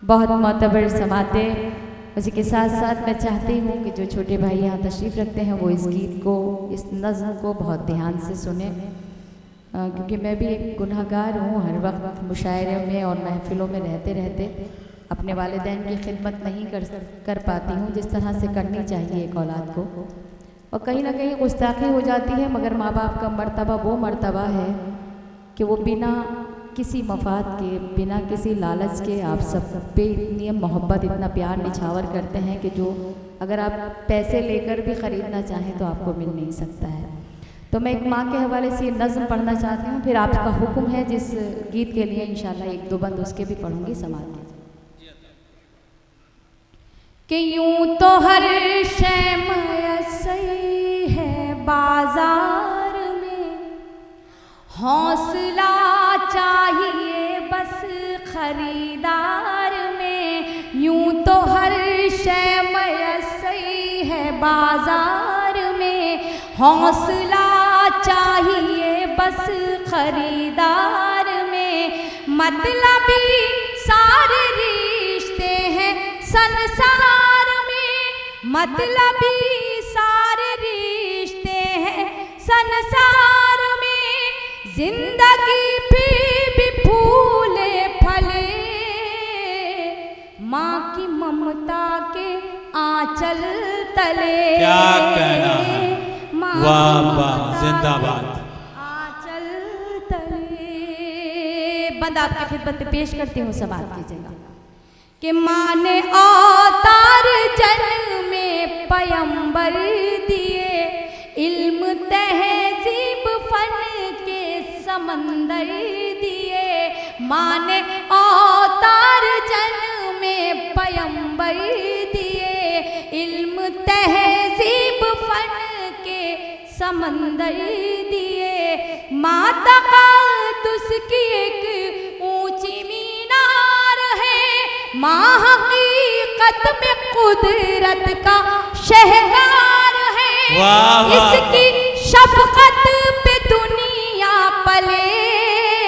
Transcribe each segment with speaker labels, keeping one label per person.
Speaker 1: बहुत मोतबर समाते। उसी के साथ साथ मैं चाहती हूँ कि जो छोटे भाई यहाँ तशरीफ़ रखते हैं वो इस गीत को, इस नज़्म को बहुत ध्यान से सुने, क्योंकि मैं भी एक गुनहगार हूँ। हर वक्त मुशायरे में और महफिलों में रहते रहते अपने वालिदैन की खिदमत नहीं कर पाती हूँ जिस तरह से करनी चाहिए एक औलाद को, और कहीं ना कहीं गुस्ताखी हो जाती है। मगर माँ बाप का मर्तबा वो मर्तबा है कि वो बिना किसी मफाद के, बिना किसी लालच के आप सब पे इतनी मोहब्बत, इतना प्यार निछावर करते हैं कि जो अगर आप पैसे लेकर भी ख़रीदना चाहें तो आपको मिल नहीं सकता है। तो मैं एक माँ के हवाले से ये नज़्म पढ़ना चाहती हूँ, फिर आपका हुक्म है जिस गीत के लिए इंशाल्लाह एक दो बंद उसके भी पढ़ूँगी, समाज कि यूं तो हर शय मयसर है बाजार में, हौसला चाहिए बस खरीदार में। यूं तो हर शय मयसर है बाजार में, हौसला चाहिए बस खरीदार में। मतलबी सारे रिश्ते हैं संसार में, मतलबी सारे रिश्ते हैं संसार में। जिंदगी भी फूले फले माँ की ममता के आंचल तले।
Speaker 2: क्या कहना है, वाह वाह, जिंदाबाद।
Speaker 1: आंचल तले बंद आपकी खिदमत में पेश करती हूँ, समाज कीजिएगा कि माँ ने अवतार जन्म में पयंबर दिए, इल्म तहजीब फन के समंदर दिए। माँ ने अवतार जन्म में पयंबर दिए, इल्म तहजीब फन के समंदर दिए। माँ तक़द्दुस की एक ऊंची मीनार है, माँ हकीकत में कुदरत का शहकार है।
Speaker 2: वाह वाह,
Speaker 1: इसकी शफकत पे दुनिया पले।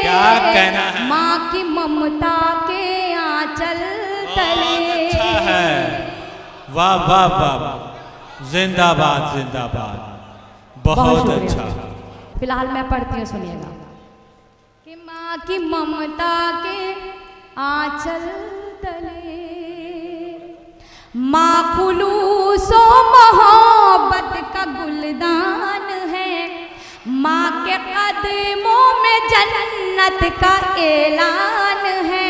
Speaker 2: क्या कहना है,
Speaker 1: माँ की ममता के आंचल तले।
Speaker 2: अच्छा है, वाह वाह वाह, जिंदाबाद जिंदाबाद, बहुत अच्छा।
Speaker 1: फिलहाल मैं पढ़ती हूँ, सुनिएगा कि माँ की ममता के आंचल तले माँ खुलूसो मोहब्बत का गुलदान है। माँ के कदमों में जन्नत का ऐलान है।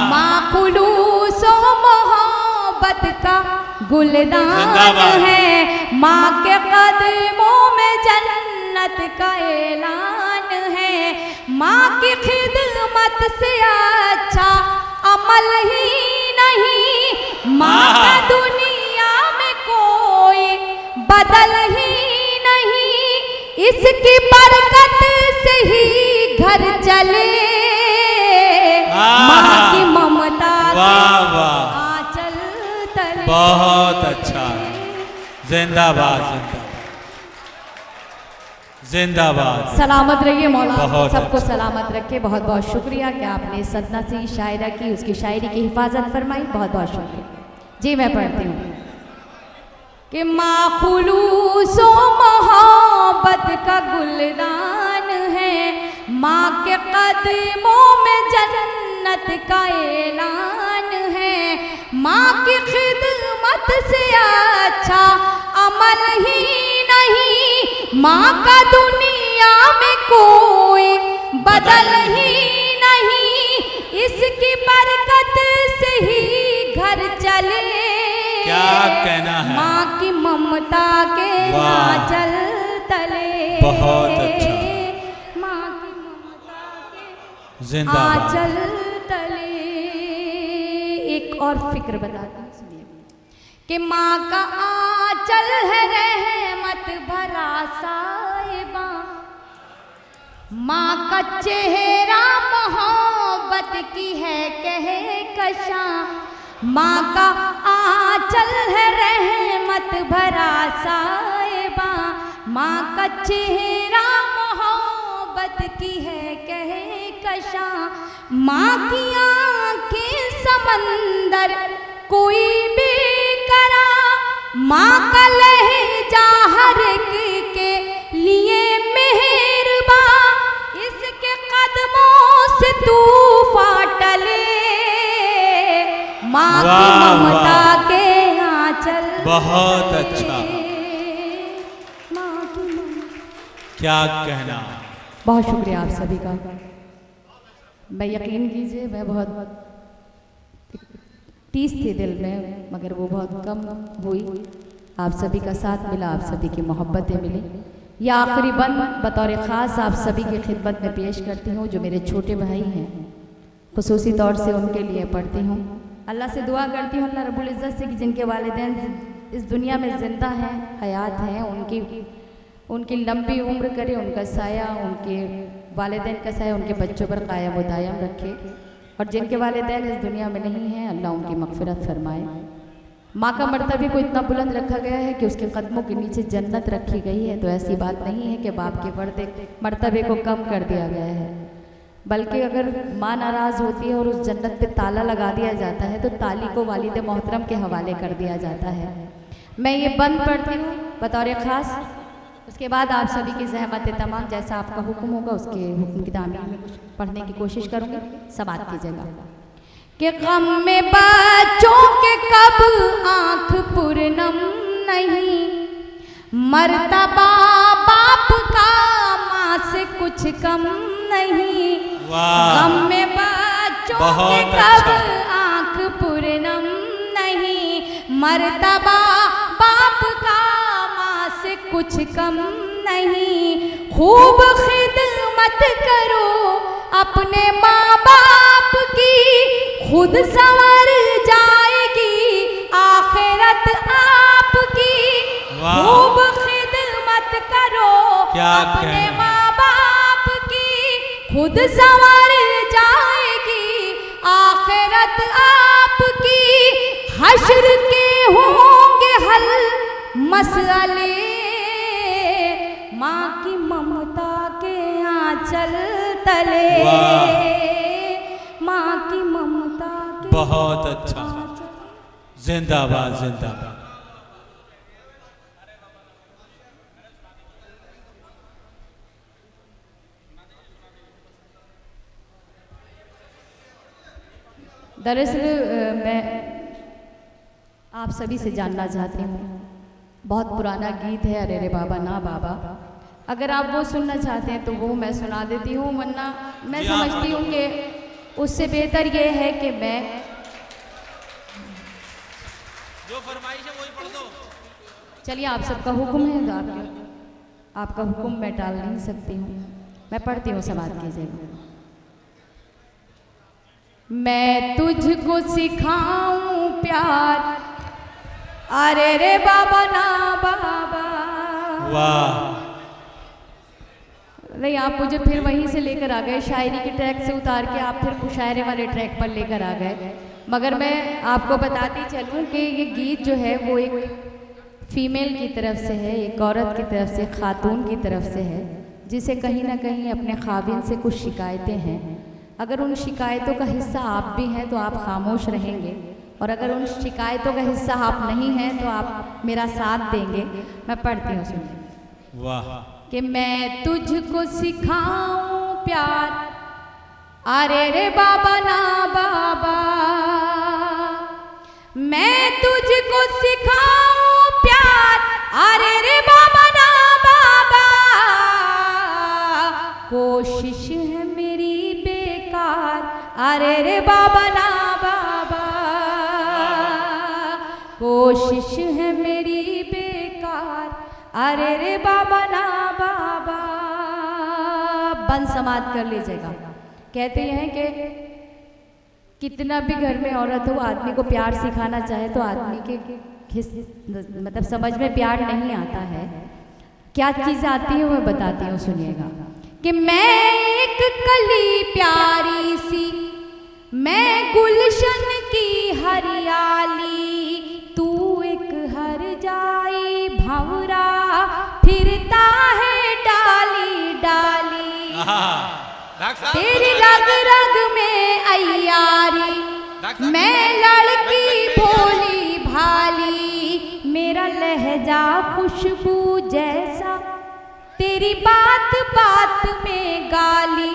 Speaker 1: माँ खुलूसो मोहब्बत का गुलदान है। माँ के कदमों में जन्नत का ऐलान है। माँ की खिदमत से अच्छा अमल ही नहीं, माँ का दुनिया में कोई बदल ही नहीं। इसकी बरकत से ही घर चले, माँ की ममता के आंचल तले।
Speaker 2: बहुत अच्छा, जिंदाबाद जिंदाबाद जिंदाबाद।
Speaker 1: सलामत रहिए मौला, सबको
Speaker 2: अच्छा।
Speaker 1: सलामत रखे। बहुत बहुत शुक्रिया कि आपने सदना से शायरा की, उसकी शायरी की हिफाजत फरमाई। बहुत बहुत शुक्रिया जी। मैं पढ़ती हूँ कि माँ खुलूसो मोहब्बत का गुलदान है। माँ के कदमों में जन्नत का ऐलान है। माँ की खिदमत से अच्छा अमल ही नहीं, माँ का दुनिया में कोई बदल ही नहीं। इसकी बरकत से ही घर चले।
Speaker 2: क्या कहना है,
Speaker 1: माँ की ममता के आंचल तले।
Speaker 2: बहुत अच्छा,
Speaker 1: माँ की ममता के
Speaker 2: जिंदाबाद
Speaker 1: आंचल तले। एक और फिक्र बताता हूँ, सुनिए कि माँ का आंचल है रहमत भरा साहिबा। माँ का चेहरा मोहब्बत की है कहकशां। माँ का आंचल है रहमत भरा साहिबा। माँ का चेहरा मोहब्बत की है कहकशां।
Speaker 3: कशा, माँ की आंखें समंदर कोई बेकरा, माँ का लहजा हर एक के लिए मेहरबा, इसके कदमों से तूफान टले, माँ की
Speaker 2: वाह,
Speaker 3: ममता
Speaker 2: वाह।
Speaker 3: के आंचल
Speaker 2: बहुत अच्छा।
Speaker 3: माँ की ममता।
Speaker 2: क्या कहना।
Speaker 1: बहुत शुक्रिया आप सभी का। मैं यकीन कीजिए मैं बहुत टीस थी दिल में, मगर वो बहुत कम हुई। आप सभी का साथ मिला, आप सभी की मोहब्बतें मिली। यह आखिरी बंद बतौर ख़ास आप सभी की खिदमत में पेश करती हूँ। जो मेरे छोटे भाई हैं, खुसूसी तौर से उनके लिए पढ़ती हूँ। अल्लाह से दुआ करती हूँ, अल्लाह रब्बुल इज़्ज़त से, कि जिनके वालिदैन इस दुनिया में ज़िंदा हैं, हयात हैं, उनकी लंबी उम्र करे, उनका साया, उनके वालिदैन का साया उनके बच्चों पर कायम व दायम रखे। और जिनके वालिदैन इस दुनिया में नहीं हैं, अल्लाह उनकी मग़फ़िरत फरमाए। माँ का मर्तबे को इतना बुलंद रखा गया है कि उसके कदमों के नीचे जन्नत रखी गई है। तो ऐसी बात नहीं है कि बाप के मर्तबे को कम कर दिया गया है, बल्कि अगर माँ नाराज़ होती है और उस जन्नत पे ताला लगा दिया जाता है, तो ताली को वालिद मोहतरम के हवाले कर दिया जाता है। मैं ये बंद पढ़ती हूँ बतौर ख़ास, उसके बाद आप सभी की ज़हमत तमाम, जैसा आपका हुक्म होगा उसके हुक्म की तामील में कुछ पढ़ने की कोशिश करूँगी। समात कीजिएगा
Speaker 3: कि गम में बच्चों के कब आंख पूर्णम नहीं, मर्तबा बाप का माँ से कुछ कम नहीं।
Speaker 2: वाह।
Speaker 3: गम में बच्चों के
Speaker 2: बहुत
Speaker 3: कब
Speaker 2: अच्छा।
Speaker 3: आंख पूर्णम नहीं, मर्तबा बाप का माँ से कुछ कम नहीं। खूब खिदमत करो अपने माँ बाप की, खुद संवर जाएगी आखिरत आपकी।
Speaker 2: वाह।
Speaker 3: खूब खिदमत करो
Speaker 2: क्या
Speaker 3: अपने
Speaker 2: कहना।
Speaker 3: माँ बाप की, खुद संवर जाएगी आखिरत आपकी। हश्र के होंगे हल मसले, माँ की ममता के आंचल तले, माँ की ममता के
Speaker 2: बहुत अच्छा।
Speaker 3: आंचल।
Speaker 2: जिंदाबाद जिंदाबाद।
Speaker 1: दरअसल मैं आप सभी से जानना चाहती हूँ, बहुत पुराना गीत है, अरे रे बाबा ना बाबा। अगर आप वो सुनना चाहते हैं तो वो मैं सुना देती हूँ, वरना मैं
Speaker 2: जी, आप
Speaker 1: समझती हूँ कि उससे बेहतर ये है कि मैं
Speaker 2: जो फरमाइश है वही पढ़ दो।
Speaker 1: चलिए आप सबका हुक्म है तो आपका हुक्म मैं टाल नहीं सकती हूँ। मैं पढ़ती हूँ, समाप्त कीजिएगा। मैं तुझको सिखाऊं प्यार, अरे रे बाबा ना बाबा।
Speaker 2: वाह।
Speaker 1: नहीं, आप मुझे फिर वहीं से लेकर आ गए, शायरी के ट्रैक से उतार के आप फिर मुशायरे वाले ट्रैक पर लेकर आ गए। मगर मैं आपको बताती चलूं कि ये गीत जो है वो एक फ़ीमेल की तरफ से है, एक औरत की तरफ से, खातून की तरफ से है, जिसे कहीं ना कहीं अपने खाविन से कुछ शिकायतें हैं। अगर उन शिकायतों का हिस्सा आप भी हैं तो आप खामोश रहेंगे, और अगर उन शिकायतों का हिस्सा आप नहीं हैं तो आप मेरा साथ देंगे। मैं पढ़ती हूँ, सुनिए।
Speaker 2: वाह।
Speaker 1: कि मैं तुझको सिखाऊं प्यार, अरे रे बाबा ना बाबा। मैं तुझको सिखाऊं प्यार, अरे रे बाबा ना बाबा। कोशिश है मेरी बेकार, अरे रे बाबा ना बाबा। कोशिश है मेरी बेकार, अरे रे बाबा ना बाबा। बंद समाप्त कर लीजिएगा। कहते हैं कि कितना भी घर में औरत हो, आदमी को प्यार सिखाना चाहे तो आदमी के मतलब समझ में प्यार नहीं आता है। क्या चीज़ आती है वो बताती हूँ, सुनिएगा। कि मैं एक कली प्यारी सी, मैं गुलशन की हरियाली, तू एक हर जाई भंवरा फिरता है डाली डाली।
Speaker 3: तेरी रग रग में अय्यारी, मैं लड़की भोली भाली, मेरा लहजा खुशबू जैसा, तेरी बात बात में गाली,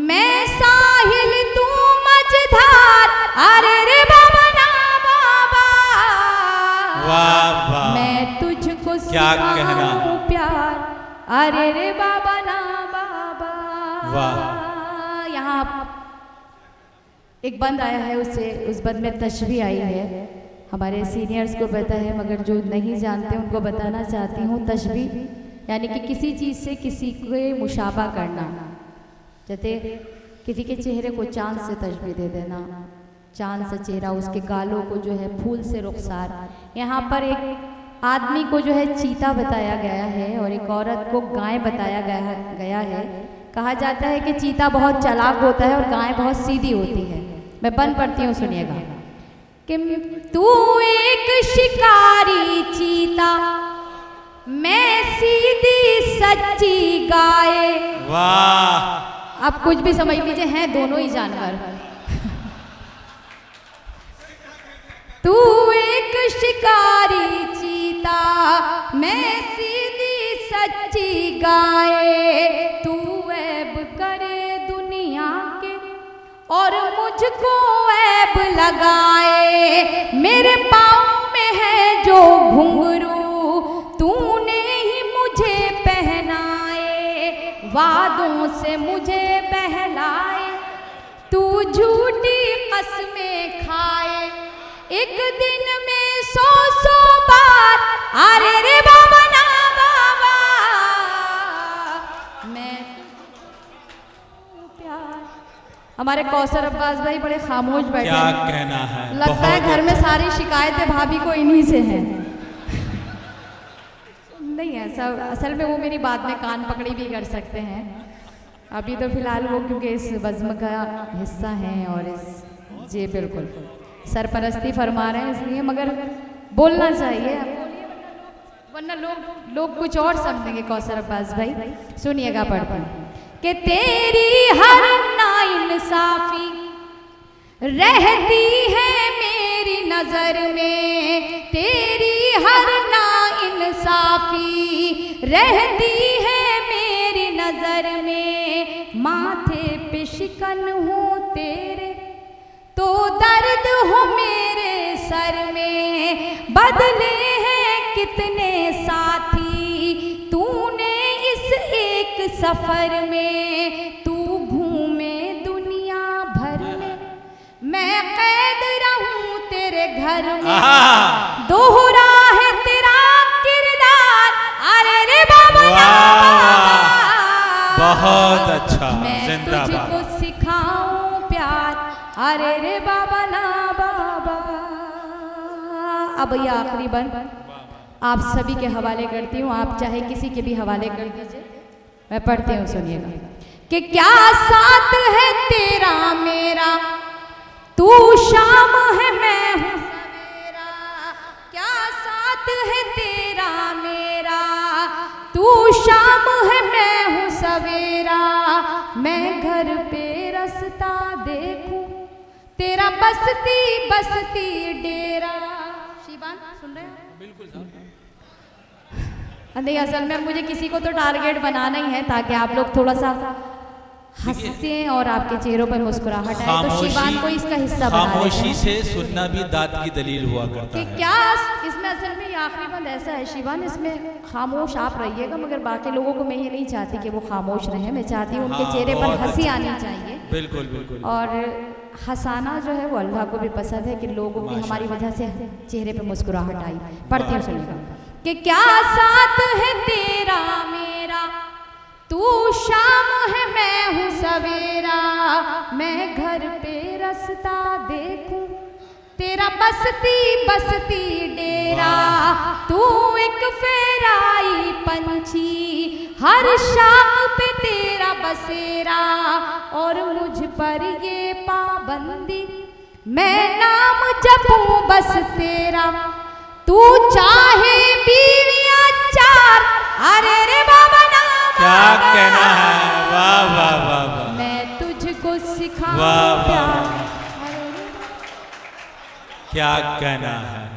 Speaker 3: मैं साहिल तू मझधार, अरे रे बाबा ना बाबा,
Speaker 2: वाह वाह,
Speaker 3: मैं तुझको
Speaker 2: क्या कहना।
Speaker 3: सिखाऊं प्यार, अरे रे बाबा ना बाबा।
Speaker 2: वाह।
Speaker 1: यहाँ एक बंद आया है, उससे उस बंद में तशबीह आई है। हमारे सीनियर्स को पता है, मगर जो नहीं जानते उनको बताना चाहती हूँ। तशबीह यानी कि किसी चीज़ से किसी को मुशाबा करना। जैसे किसी के चेहरे को चांद से तशबीह दे देना, चांद से चेहरा, उसके गालों को जो है फूल से रुखसार। यहाँ पर एक आदमी को जो है चीता बताया गया है और एक औरत को गाय बताया गया है। कहा जाता है कि चीता बहुत चालाक होता है और गाय बहुत सीधी होती है। मैं बन पढ़ती हूँ, सुनिएगा कि तू एक शिकारी चीता, मैं सीधी सच्ची गाय।
Speaker 2: वाह।
Speaker 1: आप कुछ भी समझ लीजिए, हैं दोनों ही जानवर। तू एक शिकारी चीता, मैं सीधी सच्ची गाय, तू ऐब करे दुनिया के और मुझको ऐब लगाए, मेरे पाँव में है जो घुंघरू तूने ही मुझे पहनाए, वादों से मुझे बहलाए, तू झूठी कसमें खाए, एक दिन में 100 बार, अरे रे बाबा ना बाबा, मैं प्यार। हमारे कौसर अब्बास भाई बड़े खामोश बैठे
Speaker 2: क्या
Speaker 1: हैं।
Speaker 2: कहना है,
Speaker 1: लगता है घर में सारी शिकायतें भाभी को इन्हीं से हैं। नहीं है सब, असल में वो मेरी बात में कान पकड़ी भी कर सकते हैं। अभी तो फिलहाल वो क्योंकि इस बज़्म का हिस्सा हैं और इस जी बिल्कुल सरपरस्ती फरमा रहे हैं, इसलिए मगर बोलना चाहिए, वरना लोग कुछ और समझेंगे। कौसर अब्बास भाई सुनिएगा, पढ़ते हैं कि तेरी हर नाइंसाफी रहती है मेरी नजर में, तेरी हर नाइंसाफी रहती है मेरी नजर में, माथे पे शिकन हूँ तेरे तो दर्द हो मेरे सर में, बदले हैं कितने साथी तूने इस एक सफर में, तू घूमे दुनिया भर में, मैं कैद रहूं तेरे घर में, दोहरा है तेरा किरदार, अरे रे बाबा ना बाबा,
Speaker 2: बहुत अच्छा,
Speaker 1: मैं
Speaker 2: जिंदाबाद।
Speaker 1: तुझको सिखाऊं प्यार, अरे रे बाबा ना बाबा। अब ये आखिरी बंद आप सभी के हवाले करती हूँ, आप चाहे किसी के भी हवाले कर दीजिए। मैं पढ़ती हूँ, सुनिएगा कि क्या साथ है तेरा मेरा, तू शाम है मैं हूँ सवेरा, क्या साथ है तेरा मेरा, तू शाम है मैं हूँ सवेरा, मैं घर पे रास्ता देखूं तेरा बसती बसती डेरा। शिबान सुन रहे हैं? बिल्कुल। नहीं, असल में मुझे किसी को तो टारगेट बनाना ही है ताकि आप लोग थोड़ा सा हंसें और आपके चेहरों पर मुस्कुराहट आए, तो शिबान को इसका हिस्सा बना लेते
Speaker 2: खामोशी
Speaker 1: हैं।
Speaker 2: से सुनना भी दाद की दलील हुआ करता
Speaker 1: कि
Speaker 2: है।
Speaker 1: क्या इसमें असल में ये आखिरी बंद ऐसा है शिबान, इसमें खामोश आप रहिएगा, मगर बाकी लोगों को मैं ये नहीं चाहती कि वो खामोश रहे। मैं चाहती हूँ उनके
Speaker 2: हाँ,
Speaker 1: चेहरे पर
Speaker 2: बहुत
Speaker 1: हंसी
Speaker 2: अच्छा।
Speaker 1: आनी चाहिए।
Speaker 2: बिल्कुल बिल्कुल।
Speaker 1: और हंसाना जो है वो अल्लाह को भी पसंद है कि लोगों की हमारी वजह से चेहरे पे मुस्कुराहट आई। पढ़ती हूँ, सुनिएगा कि क्या साथ है तेरा मेरा, तू शाम है मैं हूँ सवेरा, मैं घर पे रास्ता देखूं तेरा बसती बसती डेरा, तू एक फेराई पंछी हर शाम पे तेरा बसेरा, और मुझ पर ये पाबंदी मैं नाम जपूं बस तेरा, तू चाहे बीवियां 4, अरे रे बाबा ना
Speaker 2: क्या कहना है, वाह वाह वाह वाह।
Speaker 3: सिखाओ
Speaker 2: वाह, वाह,
Speaker 3: प्यार।
Speaker 2: क्या कहना है।